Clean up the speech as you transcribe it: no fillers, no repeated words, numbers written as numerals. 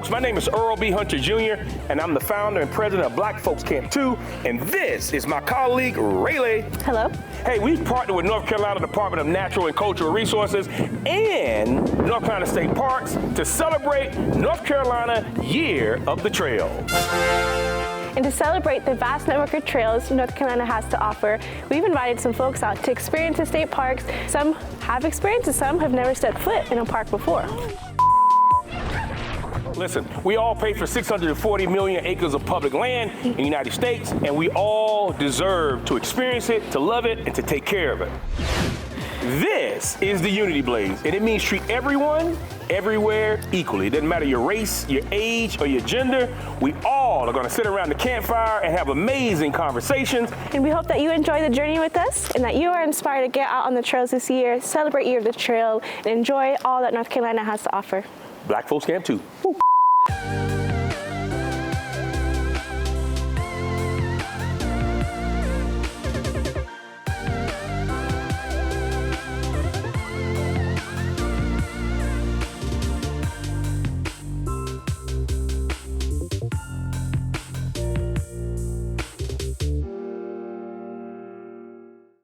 folks, my name is Earl B. Hunter Jr., and I'm the founder and president of Black Folks Camp 2, and this is my colleague, Rayleigh. Hello. Hey, we've partnered with North Carolina Department of Natural and Cultural Resources and North Carolina State Parks to celebrate North Carolina Year of the Trail. And to celebrate the vast network of trails North Carolina has to offer, we've invited some folks out to experience the state parks. Some have experience and some have never stepped foot in a park before. Listen, we all pay for 640 million acres of public land in the United States, and we all deserve to experience it, to love it, and to take care of it. This is the Unity Blaze, and it means treat everyone, everywhere equally. It doesn't matter your race, your age, or your gender. We all are going to sit around the campfire and have amazing conversations. And we hope that you enjoy the journey with us and that you are inspired to get out on the trails this year, celebrate Year of the Trail, and enjoy all that North Carolina has to offer. Black Folks Camp 2. Woo.